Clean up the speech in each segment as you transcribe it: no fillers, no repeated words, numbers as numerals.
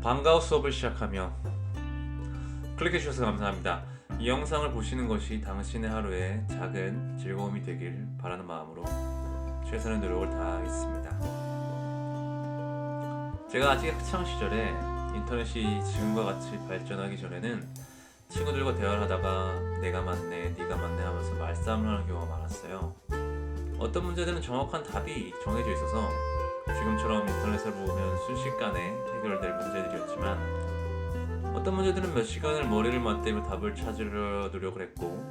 방과후 수업을 시작하며 클릭해주셔서 감사합니다. 이 영상을 보시는 것이 당신의 하루에 작은 즐거움이 되길 바라는 마음으로 최선의 노력을 다하겠습니다. 제가 아직 학창시절에 인터넷이 지금과 같이 발전하기 전에는 친구들과 대화를 하다가 내가 맞네, 네가 맞네 하면서 말싸움을 하는 경우가 많았어요. 어떤 문제들은 정확한 답이 정해져 있어서 지금처럼 인터넷을 보면 순식간에 해결될 문제들이었지만, 어떤 문제들은 몇 시간을 머리를 맞대며 답을 찾으려 노력을 했고,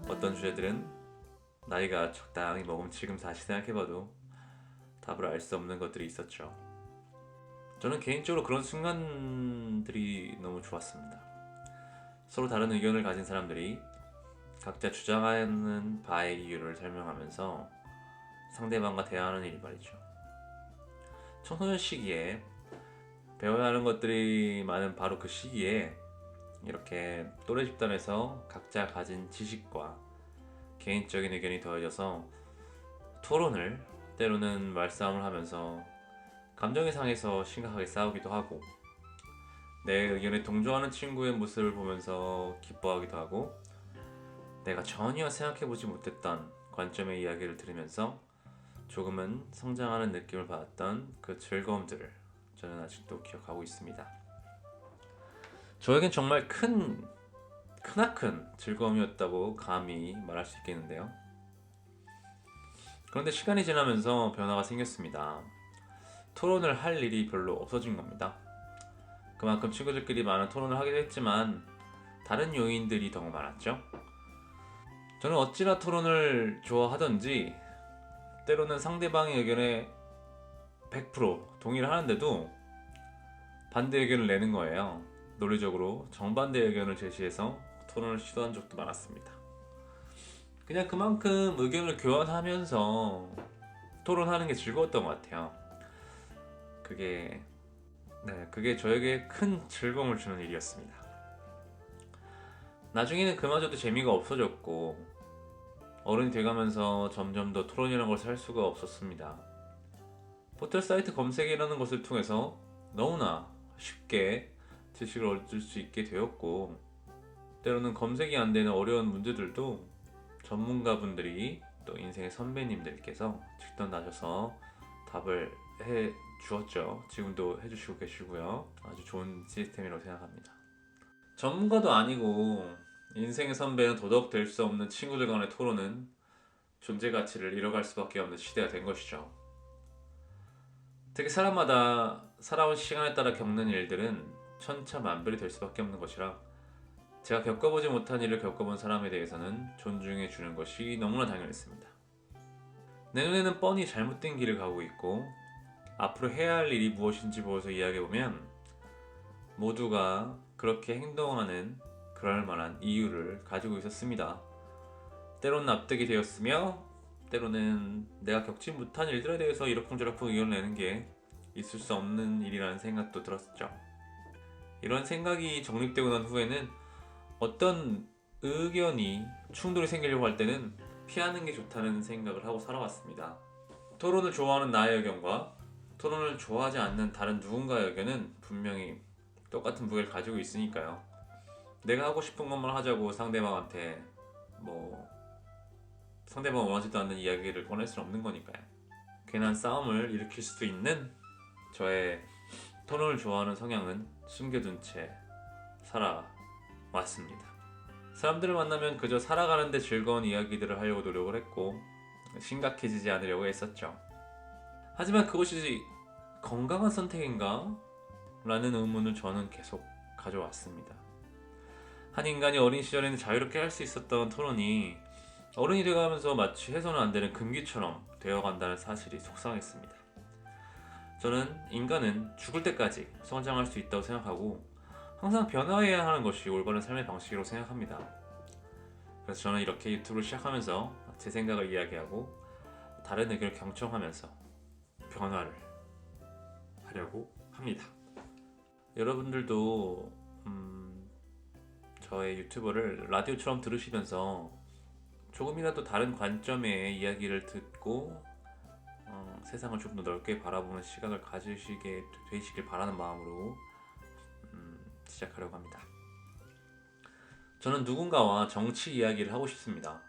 어떤 주제들은 나이가 적당히 먹으면 지금 다시 생각해봐도 답을 알 수 없는 것들이 있었죠. 저는 개인적으로 그런 순간들이 너무 좋았습니다. 서로 다른 의견을 가진 사람들이 각자 주장하는 바의 이유를 설명하면서 상대방과 대화하는 일이 말이죠. 청소년 시기에 배워야 하는 것들이 많은 바로 그 시기에 이렇게 또래 집단에서 각자 가진 지식과 개인적인 의견이 더해져서 토론을, 때로는 말싸움을 하면서 감정이 상해서 심각하게 싸우기도 하고, 내 의견에 동조하는 친구의 모습을 보면서 기뻐하기도 하고, 내가 전혀 생각해보지 못했던 관점의 이야기를 들으면서 조금은 성장하는 느낌을 받았던 그 즐거움들을 저는 아직도 기억하고 있습니다. 저에겐 정말 크나큰 즐거움이었다고 감히 말할 수 있겠는데요. 그런데 시간이 지나면서 변화가 생겼습니다. 토론을 할 일이 별로 없어진 겁니다. 그만큼 친구들끼리 많은 토론을 하기도 했지만 다른 요인들이 더 많았죠. 저는 어찌나 토론을 좋아하던지 때로는 상대방의 의견에 100% 동의를 하는데도 반대 의견을 내는 거예요. 논리적으로 정반대 의견을 제시해서 토론을 시도한 적도 많았습니다. 그냥 그만큼 의견을 교환하면서 토론하는 게 즐거웠던 것 같아요. 그게 저에게 큰 즐거움을 주는 일이었습니다. 나중에는 그마저도 재미가 없어졌고, 어른이 돼가면서 점점 더 토론이라는 것을 할 수가 없었습니다. 포털 사이트 검색이라는 것을 통해서 너무나 쉽게 지식을 얻을 수 있게 되었고, 때로는 검색이 안 되는 어려운 문제들도 전문가분들이, 또 인생의 선배님들께서 직접 나셔서 답을 해 주었죠. 지금도 해주시고 계시고요. 아주 좋은 시스템이라고 생각합니다. 전문가도 아니고 인생의 선배는 도덕 될 수 없는 친구들 간의 토론은 존재 가치를 잃어갈 수밖에 없는 시대가 된 것이죠. 특히 사람마다 살아온 시간에 따라 겪는 일들은 천차만별이 될 수밖에 없는 것이라, 제가 겪어보지 못한 일을 겪어본 사람에 대해서는 존중해 주는 것이 너무나 당연했습니다. 내 눈에는 뻔히 잘못된 길을 가고 있고, 앞으로 해야 할 일이 무엇인지 보여서 이야기해보면 모두가 그렇게 행동하는 그럴 만한 이유를 가지고 있었습니다. 때로는 납득이 되었으며, 때로는 내가 겪지 못한 일들에 대해서 이러쿵저러쿵 의견을 내는 게 있을 수 없는 일이라는 생각도 들었죠. 이런 생각이 정립되고 난 후에는 어떤 의견이 충돌이 생기려고 할 때는 피하는 게 좋다는 생각을 하고 살아왔습니다. 토론을 좋아하는 나의 의견과 토론을 좋아하지 않는 다른 누군가의 의견은 분명히 똑같은 무게를 가지고 있으니까요. 내가 하고 싶은 것만 하자고 상대방한테 상대방 원하지도 않는 이야기를 꺼낼 수는 없는 거니까요. 괜한 싸움을 일으킬 수도 있는 저의 토론을 좋아하는 성향은 숨겨둔 채 살아왔습니다. 사람들을 만나면 그저 살아가는데 즐거운 이야기들을 하려고 노력을 했고, 심각해지지 않으려고 했었죠. 하지만 그것이 건강한 선택인가? 라는 의문을 저는 계속 가져왔습니다. 한 인간이 어린 시절에는 자유롭게 할 수 있었던 토론이 어른이 되어가면서 마치 해서는 안 되는 금기처럼 되어간다는 사실이 속상했습니다. 저는 인간은 죽을 때까지 성장할 수 있다고 생각하고, 항상 변화해야 하는 것이 올바른 삶의 방식이라고 생각합니다. 그래서 저는 이렇게 유튜브를 시작하면서 제 생각을 이야기하고 다른 의견을 경청하면서 변화를 하려고 합니다. 여러분들도 저의 유튜버를 라디오처럼 들으시면서 조금이라도 다른 관점의 이야기를 듣고 세상을 좀 더 넓게 바라보는 시각을 가지시게 되시길 바라는 마음으로 시작하려고 합니다. 저는 누군가와 정치 이야기를 하고 싶습니다.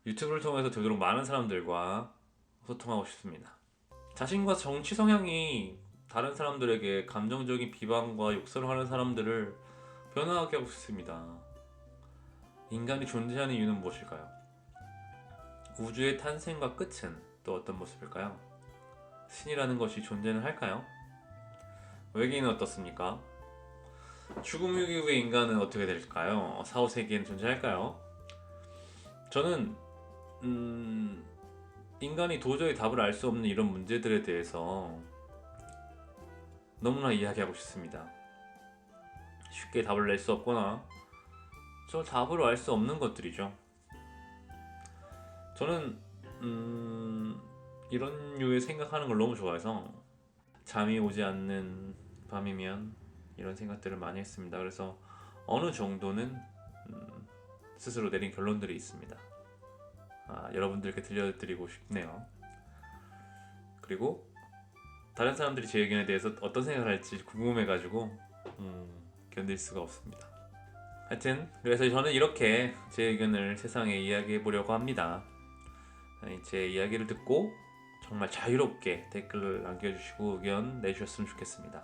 유튜브를 통해서 되도록 많은 사람들과 소통하고 싶습니다. 자신과 정치 성향이 다른 사람들에게 감정적인 비방과 욕설을 하는 사람들을 변화하게 하고 싶습니다. 인간이 존재하는 이유는 무엇일까요? 우주의 탄생과 끝은 또 어떤 모습일까요? 신이라는 것이 존재는 할까요? 외계인은 어떻습니까? 죽음 이후의 인간은 어떻게 될까요? 사후세계는 존재할까요? 저는 인간이 도저히 답을 알 수 없는 이런 문제들에 대해서 너무나 이야기하고 싶습니다. 쉽게 답을 낼 수 없거나 저 답으로 알 수 없는 것들이죠. 저는 이런 류의 생각하는 걸 너무 좋아해서 잠이 오지 않는 밤이면 이런 생각들을 많이 했습니다. 그래서 어느 정도는 스스로 내린 결론들이 있습니다. 여러분들께 들려드리고 싶네요. 그리고 다른 사람들이 제 의견에 대해서 어떤 생각을 할지 궁금해가지고 견딜 수가 없습니다. 하여튼 그래서 저는 이렇게 제 의견을 세상에 이야기해 보려고 합니다. 제 이야기를 듣고 정말 자유롭게 댓글을 남겨주시고 의견 내주셨으면 좋겠습니다.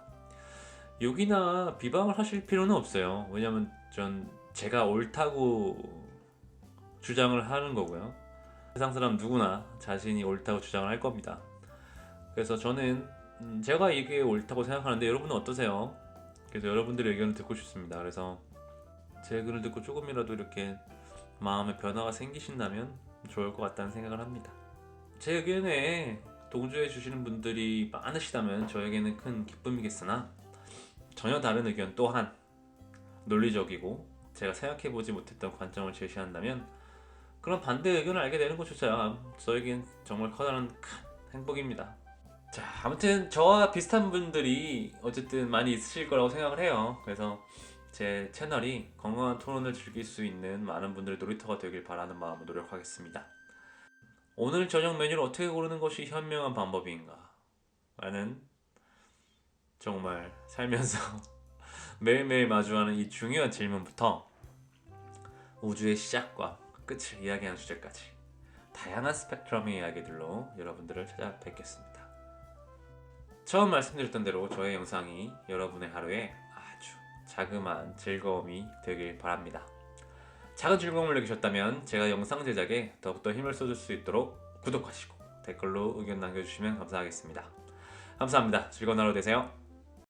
욕이나 비방을 하실 필요는 없어요. 왜냐면 제가 옳다고 주장을 하는 거고요. 세상 사람 누구나 자신이 옳다고 주장을 할 겁니다. 그래서 저는 제가 이게 옳다고 생각하는데 여러분은 어떠세요? 그래서 여러분들의 의견을 듣고 싶습니다. 그래서 제 의견을 듣고 조금이라도 이렇게 마음의 변화가 생기신다면 좋을 것 같다는 생각을 합니다. 제 의견에 동조해 주시는 분들이 많으시다면 저에게는 큰 기쁨이겠으나 전혀 다른 의견 또한 논리적이고 제가 생각해보지 못했던 관점을 제시한다면 그런 반대 의견을 알게 되는 것조차 저에겐 정말 커다란 큰 행복입니다. 자, 아무튼 저와 비슷한 분들이 어쨌든 많이 있으실 거라고 생각을 해요. 그래서 제 채널이 건강한 토론을 즐길 수 있는 많은 분들의 놀이터가 되길 바라는 마음으로 노력하겠습니다. 오늘 저녁 메뉴를 어떻게 고르는 것이 현명한 방법인가? 라는 정말 살면서 매일매일 마주하는 이 중요한 질문부터 우주의 시작과 끝을 이야기하는 주제까지 다양한 스펙트럼의 이야기들로 여러분들을 찾아뵙겠습니다. 처음 말씀드렸던 대로 저의 영상이 여러분의 하루에 아주 자그마한 즐거움이 되길 바랍니다. 작은 즐거움을 느끼셨다면 제가 영상 제작에 더욱더 힘을 쏟을 수 있도록 구독하시고 댓글로 의견 남겨주시면 감사하겠습니다. 감사합니다. 즐거운 하루 되세요.